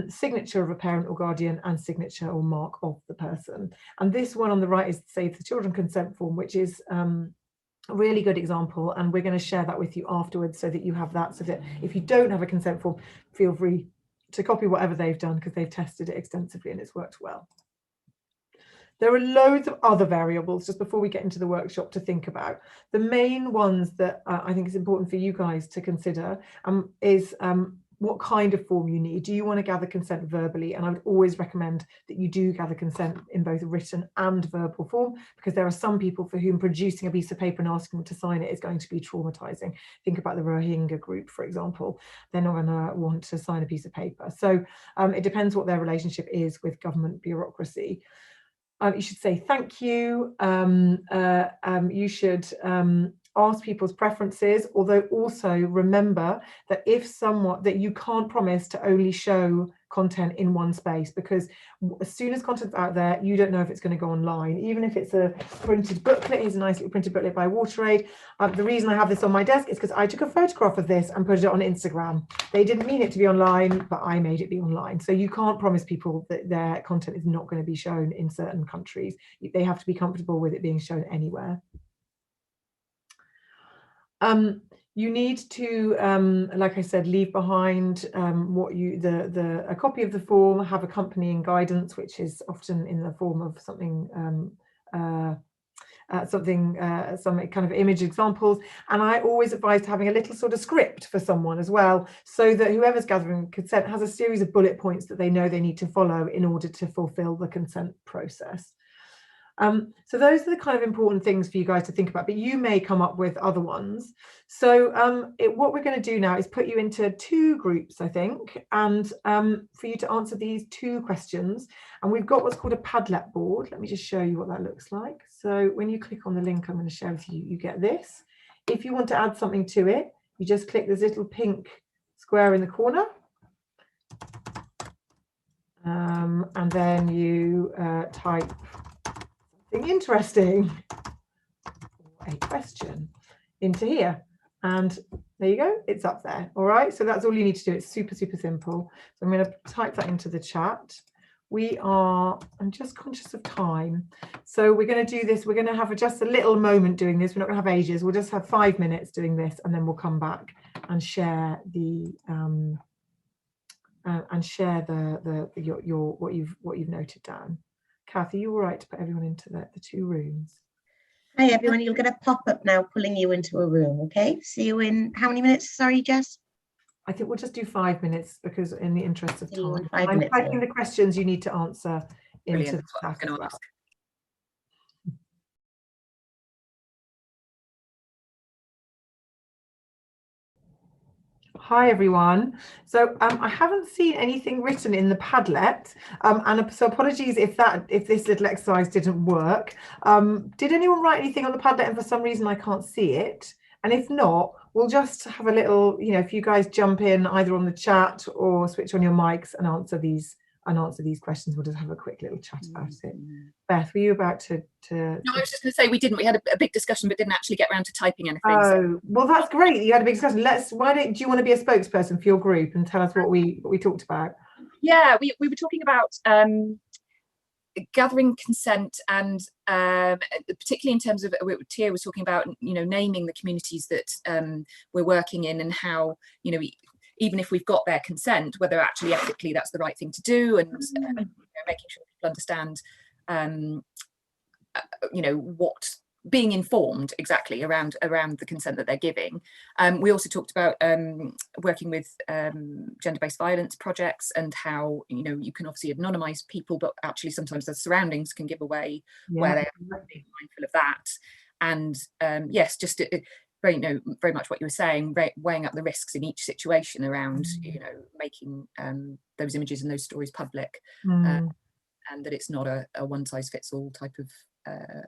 signature of a parent or guardian, and signature or mark of the person. And this one on the right is the Save the Children consent form, which is a really good example, and we're going to share that with you afterwards so that you have that, so that if you don't have a consent form, feel free to copy whatever they've done, because they've tested it extensively and it's worked well. There are loads of other variables just before we get into the workshop to think about. The main ones that I think is important for you guys to consider is what kind of form you need. Do you want to gather consent verbally? And I would always recommend that you do gather consent in both written and verbal form, because there are some people for whom producing a piece of paper and asking them to sign it is going to be traumatizing. Think about the Rohingya group, for example. They're not going to want to sign a piece of paper. So it depends what their relationship is with government bureaucracy. You should say thank you. You should ask people's preferences, although also remember that that you can't promise to only show content in one space, because as soon as content's out there, you don't know if it's going to go online. Even if it's a printed booklet, here's a nice little printed booklet by WaterAid. The reason I have this on my desk is because I took a photograph of this and put it on Instagram. They didn't mean it to be online, but I made it be online. So you can't promise people that their content is not going to be shown in certain countries. They have to be comfortable with it being shown anywhere. You need to, like I said, leave behind a copy of the form, have accompanying guidance, which is often in the form of something, some kind of image examples. And I always advise having a little sort of script for someone as well, so that whoever's gathering consent has a series of bullet points that they know they need to follow in order to fulfill the consent process. So those are the kind of important things for you guys to think about, but you may come up with other ones. So what we're going to do now is put you into two groups, I think, and for you to answer these two questions. And we've got what's called a Padlet board. Let me just show you what that looks like. So when you click on the link I'm going to share with you, you get this. If you want to add something to it, you just click this little pink square in the corner. And then you type something interesting, a question, into here, and there you go, it's up there. All right, so that's all you need to do. It's super simple. So I'm going to type that into the chat. I'm just conscious of time, so we're going to do this. We're going to have just a little moment doing this. We're not going to have ages. We'll just have 5 minutes doing this, and then we'll come back and share what you've noted down. Kathy, you all right to put everyone into the two rooms? Hi everyone, you'll get a pop-up now pulling you into a room, okay? See you in how many minutes? Sorry, Jess? I think we'll just do 5 minutes, because in the interest of time. I'm typing the questions you need to answer into the chat as well. Hi everyone. So I haven't seen anything written in the Padlet, and so apologies if this little exercise didn't work. Did anyone write anything on the Padlet and for some reason I can't see it? And if not, we'll just have a little, if you guys jump in either on the chat or switch on your mics and answer these questions, we'll just have a quick little chat about it. Beth, were you about to? No, I was just going to say we had a big discussion, but didn't actually get around to typing anything. Oh, so. Well, that's great. You had a big discussion. Do you want to be a spokesperson for your group and tell us what we talked about? Yeah, we were talking about gathering consent, and particularly in terms of, Tia was talking about, you know, naming the communities that we're working in, and how, you know, even if we've got their consent, whether actually ethically that's the right thing to do, and you know, making sure people understand, you know, what, being informed exactly around the consent that they're giving. We also talked about working with gender-based violence projects, and how, you know, you can obviously anonymise people, but actually sometimes the surroundings can give away where they are, being mindful of that. And yes, just very, you know, very much what you were saying, weighing up the risks in each situation around, you know, making those images and those stories public, and that it's not a one-size-fits-all type of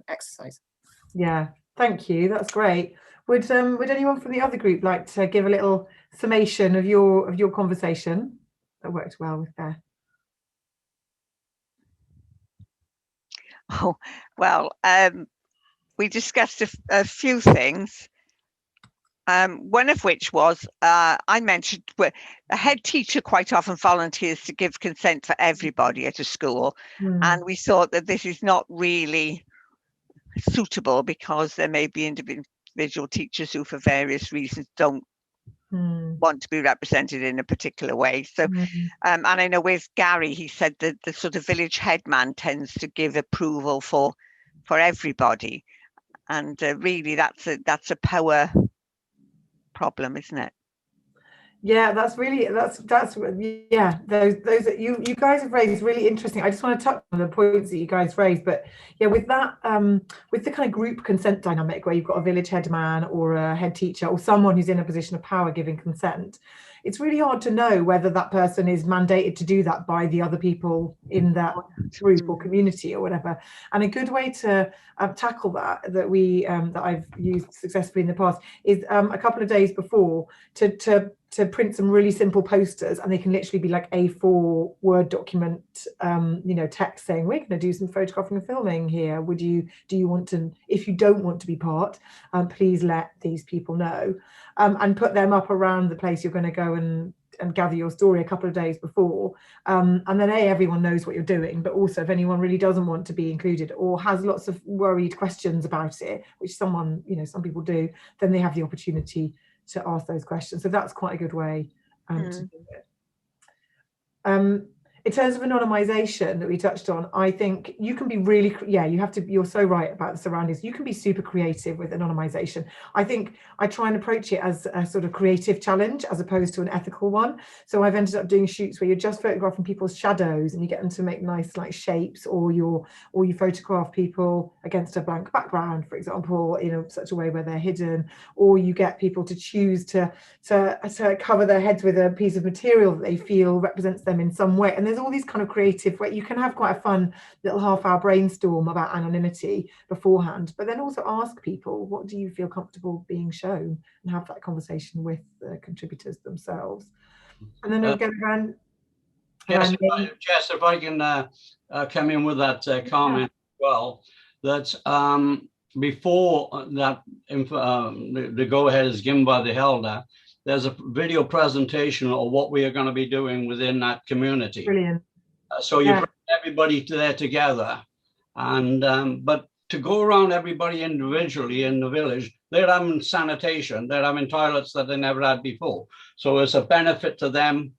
exercise. Yeah, thank you. That's great. Would anyone from the other group like to give a little summation of your conversation? That worked well with Beth. Oh, well, we discussed a few things. One of which was, I mentioned, a head teacher quite often volunteers to give consent for everybody at a school, and we thought that this is not really suitable, because there may be individual teachers who for various reasons don't want to be represented in a particular way. So and I know with Gary, he said that the sort of village headman tends to give approval for everybody, and really that's a power problem, isn't it? Yeah, that's yeah, those that you guys have raised is really interesting. I just want to touch on the points that you guys raised, but yeah, with that, with the kind of group consent dynamic where you've got a village headman or a head teacher or someone who's in a position of power giving consent, it's really hard to know whether that person is mandated to do that by the other people in that group or community or whatever. And a good way to tackle that I've used successfully in the past is a couple of days before to print some really simple posters, and they can literally be like A4 Word document, you know, text saying, we're going to do some photographing and filming here. Do you want to, if you don't want to be part, please let these people know, and put them up around the place you're going to go and gather your story a couple of days before. And then everyone knows what you're doing, but also if anyone really doesn't want to be included or has lots of worried questions about it, which some people do, then they have the opportunity to ask those questions. So that's quite a good way to do it. In terms of anonymization that we touched on, I think you can be really, you're so right about the surroundings. You can be super creative with anonymization. I think I try and approach it as a sort of creative challenge as opposed to an ethical one. So I've ended up doing shoots where you're just photographing people's shadows and you get them to make nice like shapes, or you photograph people against a blank background, for example, in such a way where they're hidden, or you get people to choose to cover their heads with a piece of material that they feel represents them in some way. And there's all these kind of creative way. You can have quite a fun little half-hour brainstorm about anonymity beforehand, but then also ask people, what do you feel comfortable being shown, and have that conversation with the contributors themselves. And then again, Jess, if I can come in with that comment as well, that before that the go-ahead is given by the elder, there's a video presentation of what we are going to be doing within that community. Brilliant. So you bring everybody there together, and but to go around everybody individually in the village, they're having sanitation, they're having toilets that they never had before. So it's a benefit to them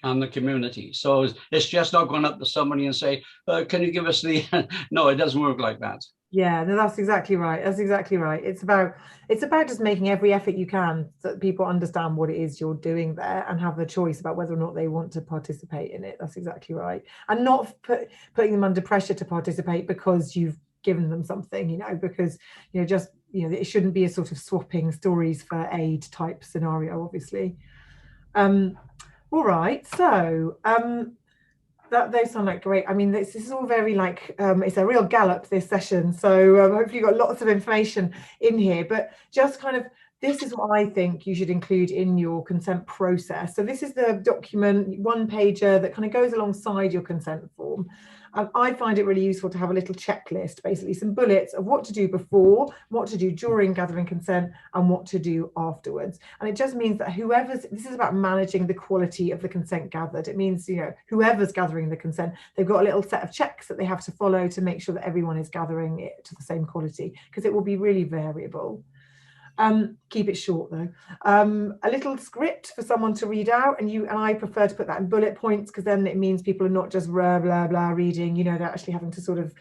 and the community. So it's just not going up to somebody and say, can you give us the, no, it doesn't work like that. Yeah, no, that's exactly right. That's exactly right. It's about just making every effort you can so that people understand what it is you're doing there and have the choice about whether or not they want to participate in it. That's exactly right. And not putting them under pressure to participate because you've given them something, because, it shouldn't be a sort of swapping stories for aid type scenario, obviously. All right, so those sound like great. I mean, this is all very like, it's a real gallop, this session. So hopefully you've got lots of information in here, but just kind of, this is what I think you should include in your consent process. So this is the document, one pager that kind of goes alongside your consent form. I find it really useful to have a little checklist, basically some bullets of what to do before, what to do during gathering consent, and what to do afterwards. And it just means that this is about managing the quality of the consent gathered. It means, you know, whoever's gathering the consent, they've got a little set of checks that they have to follow to make sure that everyone is gathering it to the same quality, because it will be really variable. Keep it short though. A little script for someone to read out, and I prefer to put that in bullet points, because then it means people are not just blah blah blah reading, you know, they're actually having to sort of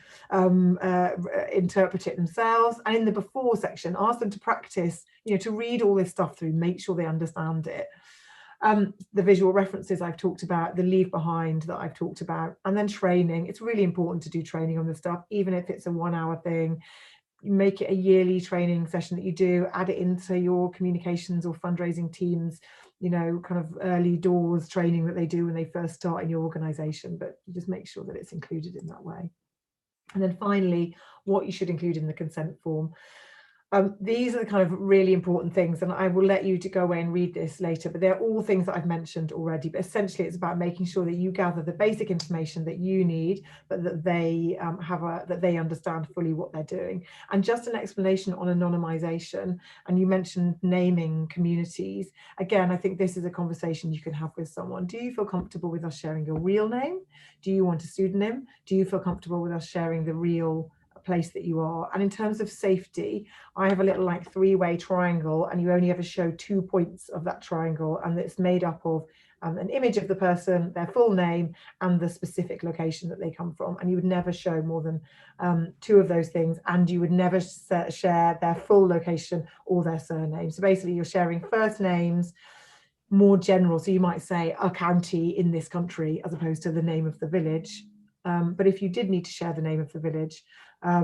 interpret it themselves. And in the before section, ask them to practice, you know, to read all this stuff through, make sure they understand it. The visual references I've talked about, the leave behind that I've talked about, and then training. It's really important to do training on this stuff, even if it's a 1 hour thing. Make it a yearly training session that you do, add it into your communications or fundraising teams, you know, kind of early doors training that they do when they first start in your organization, but you just make sure that it's included in that way. And then finally, what you should include in the consent form. These are the kind of really important things, and I will let you to go away and read this later, but they're all things that I've mentioned already. But essentially it's about making sure that you gather the basic information that you need, but that they that they understand fully what they're doing. And just an explanation on anonymization, and you mentioned naming communities. Again, I think this is a conversation you can have with someone. Do you feel comfortable with us sharing your real name? Do you want a pseudonym? Do you feel comfortable with us sharing the real place that you are? And in terms of safety, I have a little like 3-way triangle, and you only ever show 2 points of that triangle, and it's made up of an image of the person, their full name, and the specific location that they come from. And you would never show more than 2 of those things, and you would never share their full location or their surname. So basically you're sharing first names, more general, so you might say a county in this country as opposed to the name of the village. But if you did need to share the name of the village, I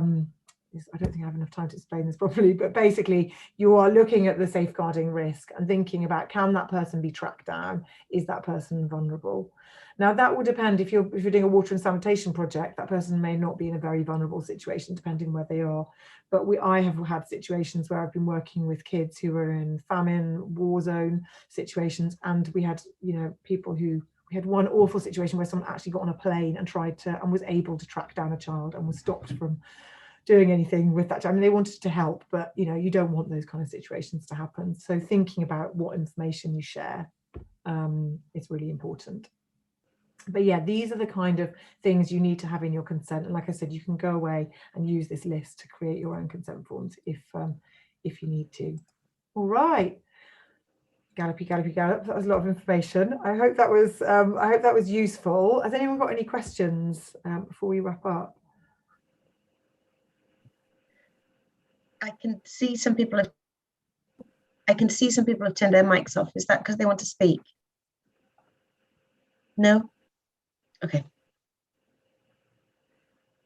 don't think I have enough time to explain this properly, but basically you are looking at the safeguarding risk and thinking about, can that person be tracked down? Is that person vulnerable? Now that will depend. If you're doing a water and sanitation project, that person may not be in a very vulnerable situation depending where they are. But I have had situations where I've been working with kids who are in famine, war zone situations, and we had, you know, people who, we had one awful situation where someone actually got on a plane and was able to track down a child and was stopped from doing anything with that. I mean, they wanted to help, but you know, you don't want those kind of situations to happen. So thinking about what information you share is really important. But yeah, these are the kind of things you need to have in your consent. And like I said, you can go away and use this list to create your own consent forms if you need to. All right. Gallopy, gallopy, gallop. That was a lot of information. I hope that was useful. Has anyone got any questions before we wrap up? I can see some people have turned their mics off. Is that because they want to speak? No? Okay.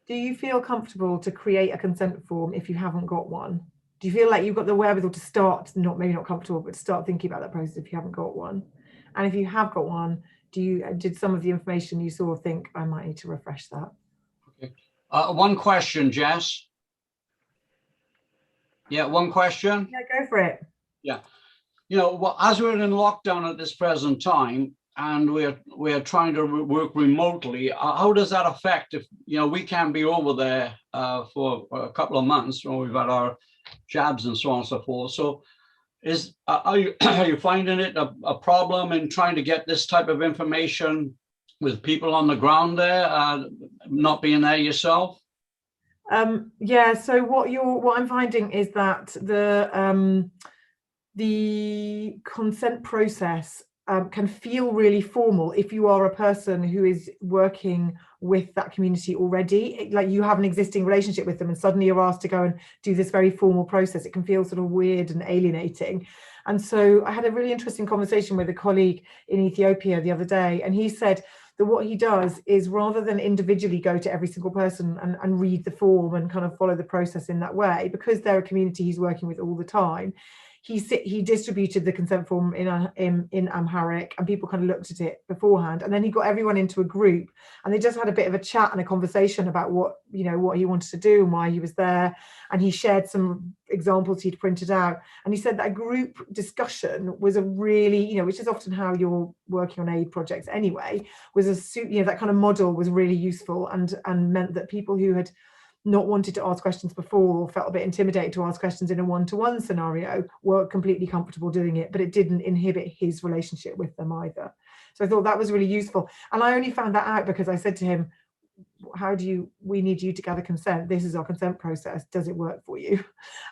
Do you feel comfortable to create a consent form if you haven't got one? Do you feel like you've got the wherewithal to start, maybe not comfortable, but to start thinking about that process if you haven't got one? And if you have got one, did some of the information you saw think, I might need to refresh that? Okay. One question, Jess. Yeah, one question. Yeah, go for it. Yeah. You know, well, as we're in lockdown at this present time, and we're trying to work remotely, how does that affect if, you know, we can't be over there for a couple of months when we've had our jabs and so on and so forth? So are you finding it a problem in trying to get this type of information with people on the ground there, not being there yourself? Yeah, so what I'm finding is that the consent process can feel really formal if you are a person who is working with that community already, like you have an existing relationship with them, and suddenly you're asked to go and do this very formal process. It can feel sort of weird and alienating. And so I had a really interesting conversation with a colleague in Ethiopia the other day, and he said that what he does is, rather than individually go to every single person and read the form and kind of follow the process in that way, because they're a community he's working with all the time, he distributed the consent form in Amharic, and people kind of looked at it beforehand, and then he got everyone into a group, and they just had a bit of a chat and a conversation about what he wanted to do and why he was there, and he shared some examples he'd printed out, and he said that group discussion was a really, which is often how you're working on aid projects anyway, was that kind of model was really useful, and meant that people who had not wanted to ask questions before or felt a bit intimidated to ask questions in a one-to-one scenario were completely comfortable doing it, but it didn't inhibit his relationship with them either. So I thought that was really useful. And I only found that out because I said to him, we need you to gather consent. This is our consent process. Does it work for you?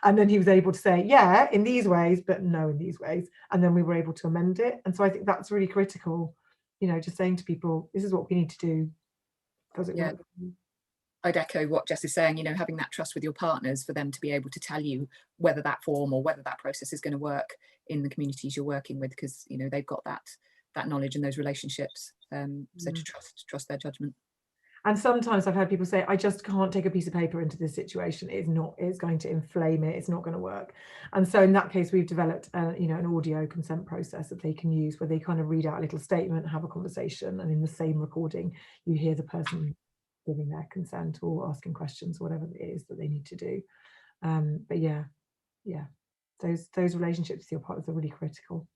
And then he was able to say, yeah, in these ways, but no, in these ways. And then we were able to amend it. And so I think that's really critical, just saying to people, this is what we need to do. Does it work for you? I'd echo what Jess is saying, having that trust with your partners for them to be able to tell you whether that form or whether that process is going to work in the communities you're working with, because, they've got that knowledge and those relationships. So to trust their judgment. And sometimes I've had people say, I just can't take a piece of paper into this situation. It's going to inflame it. It's not going to work. And so in that case, we've developed, an audio consent process that they can use, where they kind of read out a little statement, have a conversation, and in the same recording, you hear the person giving their consent or asking questions, whatever it is that they need to do. But yeah, those relationships with your partners are really critical.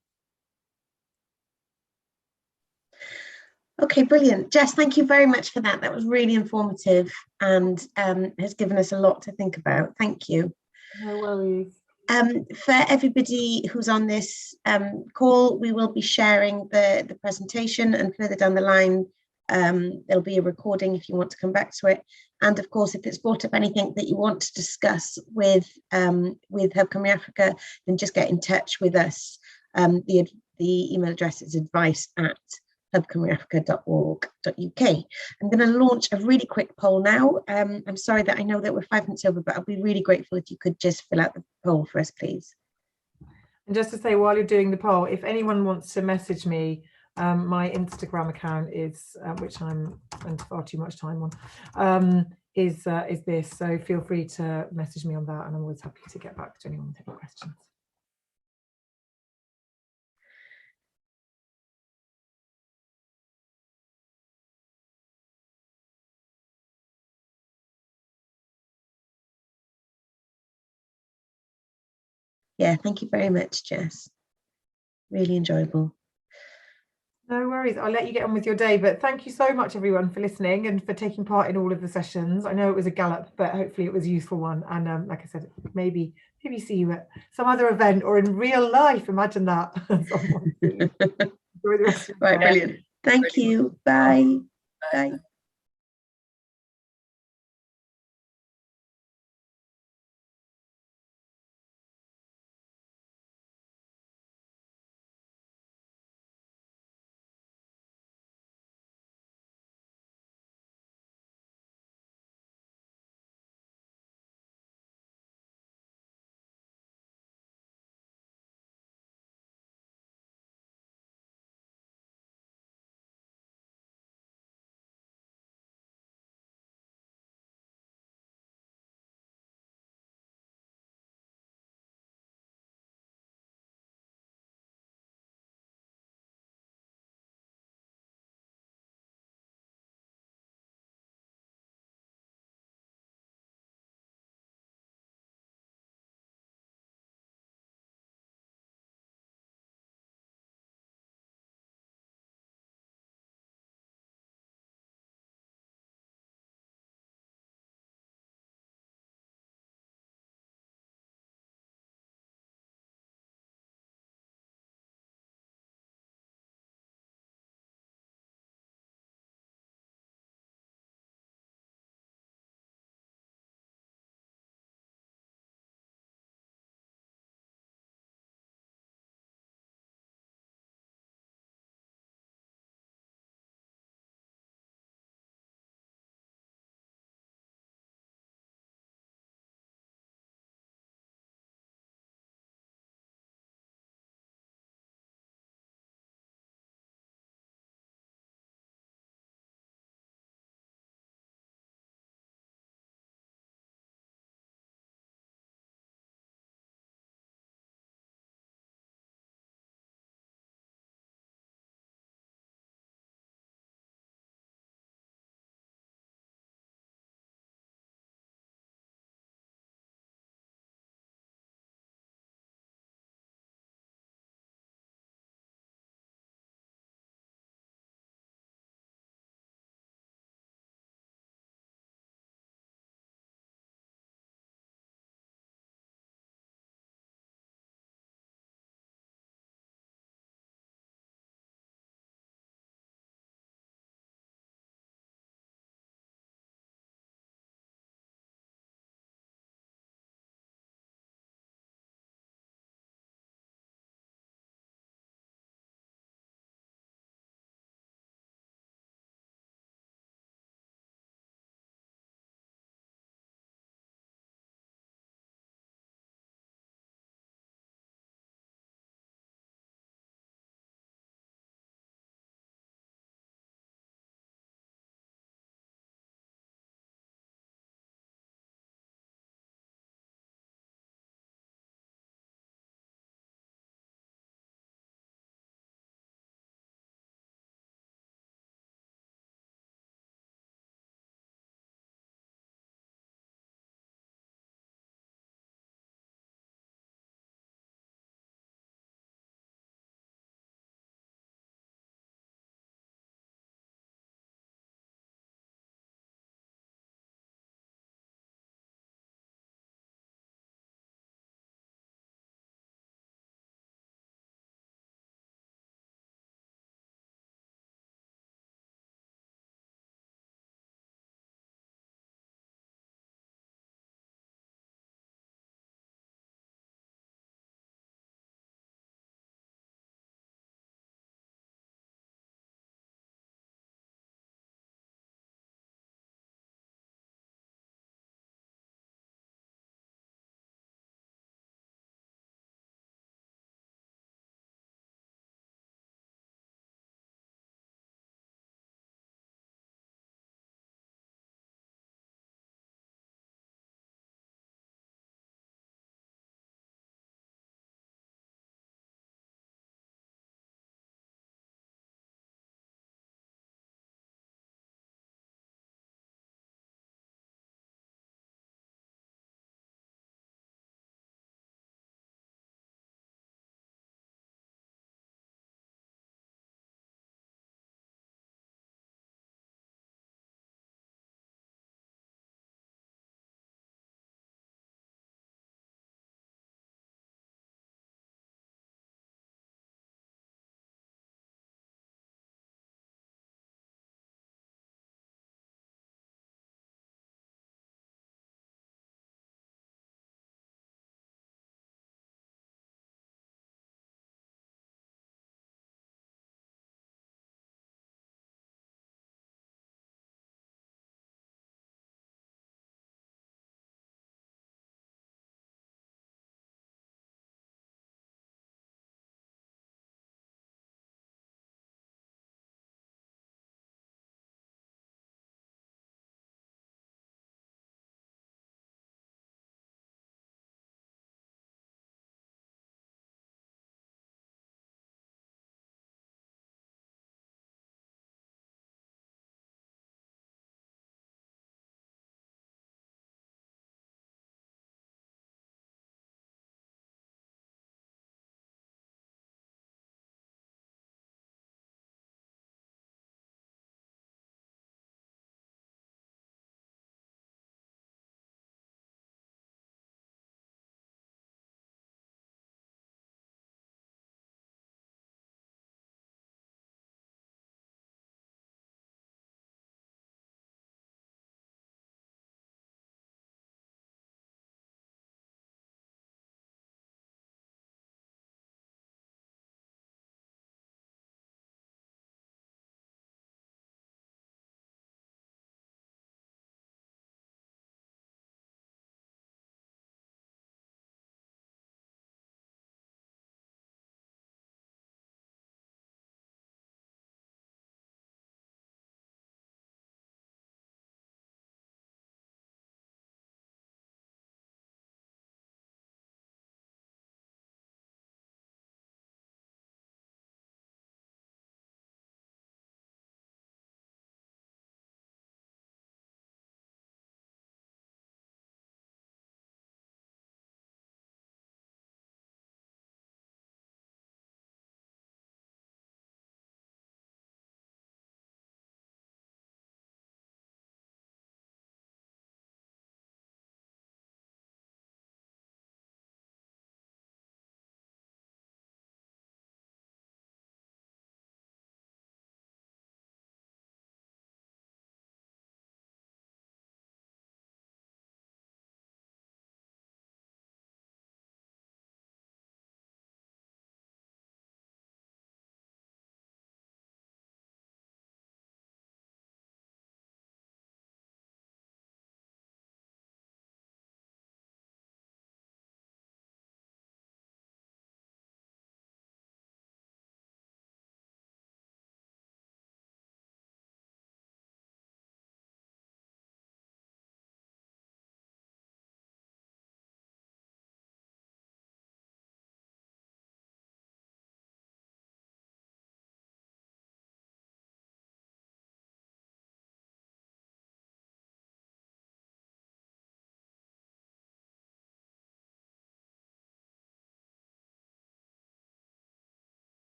Okay, brilliant. Jess, thank you very much for that. That was really informative and has given us a lot to think about. Thank you. No worries. For everybody who's on this call, we will be sharing the presentation, and further down the line, there'll be a recording if you want to come back to it. And of course, if it's brought up anything that you want to discuss with Hub Cymru Africa, then just get in touch with us. The email address is advice@hubcymruafrica.org.uk. I'm going to launch a really quick poll now. I'm sorry that I know that we're 5 minutes over, but I'll be really grateful if you could just fill out the poll for us, please. And just to say, while you're doing the poll, if anyone wants to message me, my Instagram account is, which I'm spending far too much time on, is this. So feel free to message me on that, and I'm always happy to get back to anyone with any questions. Yeah, thank you very much, Jess. Really enjoyable. No worries. I'll let you get on with your day, but thank you so much, everyone, for listening and for taking part in all of the sessions. I know it was a gallop, but hopefully it was a useful one. And like I said, maybe see you at some other event or in real life. Imagine that. Enjoy the rest of your day. Right, brilliant. Thank you. Bye. Bye.